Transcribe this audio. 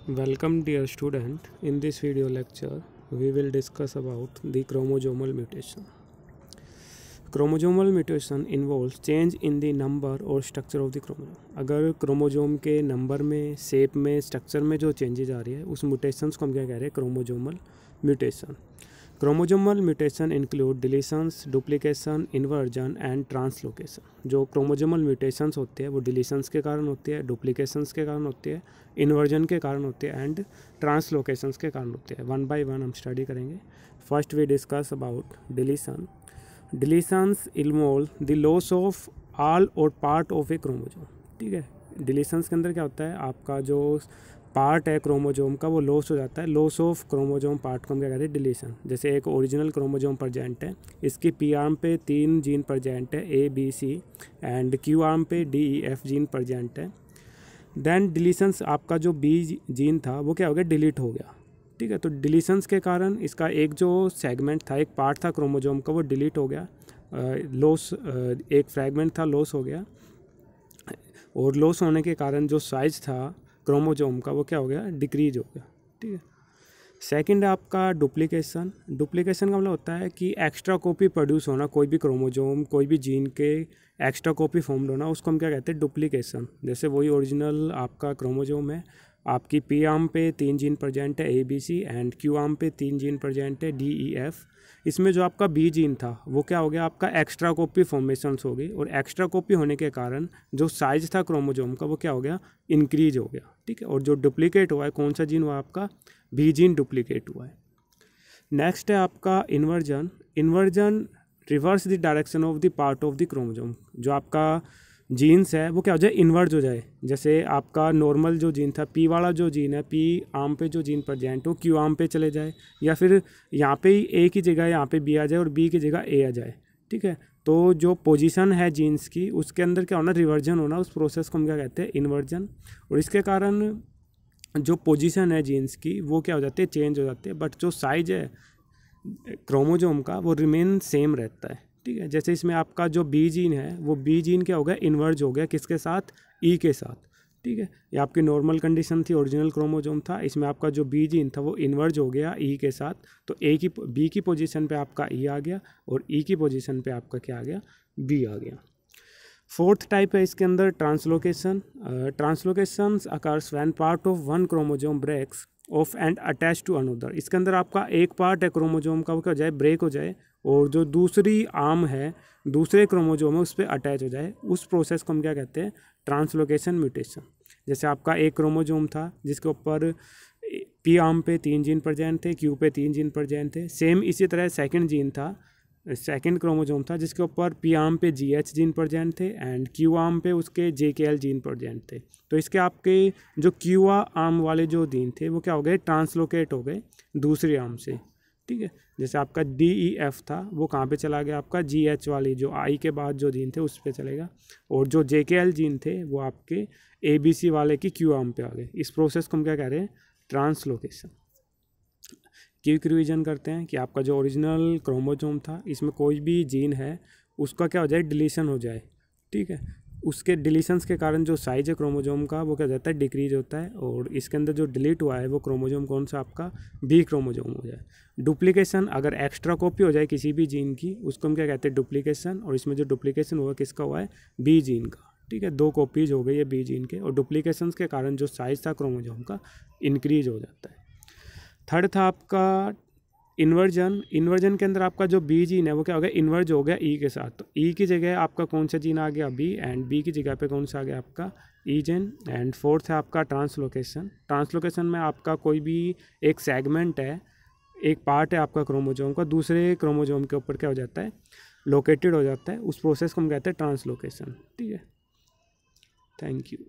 Welcome dear student. In this video lecture we will discuss about the chromosomal mutation. Chromosomal mutation involves change in the number or structure of the chromosome. अगर chromosome के number में, shape में, structure में जो changes आ रही है उस mutations को हम क्या कह रहे हैं? Chromosomal mutation. Chromosomal mutation include deletions, duplication, inversion and translocation. जो क्रोमोजोमल म्यूटेशंस होते हैं वो डिलीशंस के कारण होती है, डुप्लीकेशंस के कारण होती है, इन्वर्जन के कारण होते हैं एंड ट्रांसलोकेशंस के कारण होते हैं. वन बाय वन हम स्टडी करेंगे. First we discuss about deletion. Deletions involve the loss of all और पार्ट ऑफ ए क्रोमोजोम. ठीक है, डिलीशंस के अंदर क्या होता है? आपका जो पार्ट है क्रोमोजोम का वो लॉस हो जाता है. लॉस ऑफ क्रोमोजोम पार्ट को हम क्या कहते हैं? डिलीशन. जैसे एक ओरिजिनल क्रोमोजोम प्रेजेंट है, इसकी पी आर्म पे 3 जीन प्रेजेंट है, A B C, and Q arm पे D E F gene present है. देन डिलीशंस, आपका जो बी जीन था वो क्या हो गया? डिलीट हो गया. ठीक है, तो डिलीशंस के कारण इसका एक जो सेगमेंट था, एक पार्ट था क्रोमोजोम का, वो डिलीट हो गया. लॉस, एक फ्रैगमेंट था, लॉस हो गया. और लॉस होने के कारण जो साइज था क्रोमोजोम का वो क्या हो गया? डिक्रीज हो गया. ठीक है. सेकंड है आपका डुप्लीकेशन. डुप्लीकेशन का मतलब होता है कि एक्स्ट्रा कॉपी प्रोड्यूस होना, कोई भी क्रोमोजोम, कोई भी जीन के एक्स्ट्रा कॉपी फॉर्म होना, उसको हम क्या कहते हैं? डुप्लीकेशन. जैसे वही ओरिजिनल आपका क्रोमोजोम है, आपकी पी आर्म पे 3 जीन प्रेजेंट है, A B C, and Q arm पे 3 जीन प्रेजेंट है, डी ई एफ. इसमें जो आपका बी जीन था वो क्या हो गया? आपका एक्स्ट्रा कॉपी फॉर्मेशंस हो गई, और एक्स्ट्रा कॉपी होने के कारण जो साइज था क्रोमोजोम का वो क्या हो गया? इंक्रीज हो गया. ठीक है, और जो डुप्लीकेट हुआ है, कौन सा जीन हुआ? आपका बी जीन डुप्लीकेट हुआ है. नेक्स्ट है आपका inversion. Inversion reverse the direction of the part of the chromosome. जो आपका जीन्स है वो क्या हो जाए? इन्वर्ज हो जाए. जैसे आपका नॉर्मल जो जीन था, पी वाला जो जीन है, पी आर्म पे जो जीन प्रेजेंट हो, क्यू आर्म पे चले जाए, या फिर यहाँ पे ही ए की जगह यहाँ पे बी आ जाए और बी की जगह ए आ जाए. ठीक है, तो जो पोजीशन है जीन्स की, उसके अंदर क्या होना? रिवर्जन होना. उस प्रोसेस को हम क्या कहते हैं? इन्वर्जन. और इसके कारण जो पोजीशन है जीन्स की वो क्या हो जाती है? चेंज हो जाती है. बट जो साइज है क्रोमोजोम का वो रिमेन सेम रहता है. ठीक है, जैसे इसमें आपका जो बी जीन है वो बी जीन क्या हो गया? इन्वर्ज हो गया. किसके साथ? ई के साथ. ठीक है, ये आपकी नॉर्मल कंडीशन थी, ओरिजिनल क्रोमोजोम था. इसमें आपका जो बी जीन था वो इन्वर्ज हो गया ई के साथ. तो ए की बी की पोजीशन पे आपका ई आ गया, और ई की पोजीशन पे आपका क्या आ गया? बी आ गया. फोर्थ टाइप है इसके अंदर translocation. Translocation occurs when part of one chromosome breaks off and attach to another. इसके अंदर आपका एक पार्ट है क्रोमोजोम का वो क्या हो जाए? ब्रेक हो जाए, और जो दूसरी आर्म है, दूसरे क्रोमोजोम है, उस पर अटैच हो जाए. उस प्रोसेस को हम क्या कहते हैं? Translocation mutation. जैसे आपका एक क्रोमोजोम था जिसके ऊपर पी आर्म पे 3 जीन प्रेजेंट थे, क्यू पे 3 जीन प्रेजेंट थे. सेम इसी तरह सेकंड जीन था, सेकंड क्रोमोजोम था जिसके ऊपर पी आर्म पे जी एच जीन प्रेजेंट थे, एंड क्यू आर्म पे उसके जे के एल जीन प्रेजेंट थे. तो इसके आपके जो क्यू आर्म वाले जो जीन थे वो क्या हो गए? ट्रांसलोकेट हो गए दूसरी आर्म से. ठीक है, जैसे आपका डी ई एफ था वो कहाँ पे चला गया? आपका जी एच वाली जो आई के बाद जो जीन थे उस पर चलेगा, और जो जे के एल जीन थे वो आपके ए बी सी वाले की क्यू आर्म पे आ गए. इस प्रोसेस को हम क्या कह रहे हैं? ट्रांसलोकेशन. क्विक रिवीजन करते हैं कि आपका जो ओरिजिनल क्रोमोजोम था, इसमें कोई भी जीन है उसका क्या हो जाए? डिलीशन हो जाए. ठीक है, उसके डिलीशंस के कारण जो साइज है क्रोमोजोम का वो क्या जाता है? डिक्रीज होता है. और इसके अंदर जो डिलीट हुआ है वो क्रोमोजोम कौन सा? आपका बी क्रोमोजोम हो जाए. डुप्लीकेशन, अगर एक्स्ट्रा कॉपी हो जाए किसी भी जीन की, उसको हम क्या कहते हैं? डुप्लीकेशन. और इसमें जो डुप्लीकेशन हुआ किसका हुआ है? बी जीन का. ठीक है, 2 कॉपीज हो गई है बी जीन के, और डुप्लीकेशन के कारण जो साइज था क्रोमोजोम का इंक्रीज हो जाता है. थर्ड था आपका इन्वर्जन. इन्वर्जन के अंदर आपका जो बी जीन है वो क्या हो गया? इन्वर्ज हो गया ई के साथ. तो ई की जगह आपका कौन सा जीन आ गया? बी. एंड बी की जगह पे कौन सा आ गया? आपका ई जीन. एंड फोर्थ है आपका ट्रांसलोकेशन. ट्रांसलोकेशन में आपका कोई भी एक सेगमेंट है, एक पार्ट है आपका क्रोमोजोम का, दूसरे क्रोमोजोम के ऊपर क्या हो जाता है? लोकेटेड हो जाता है. उस प्रोसेस को हम कहते हैं ट्रांसलोकेशन. ठीक है, थैंक यू.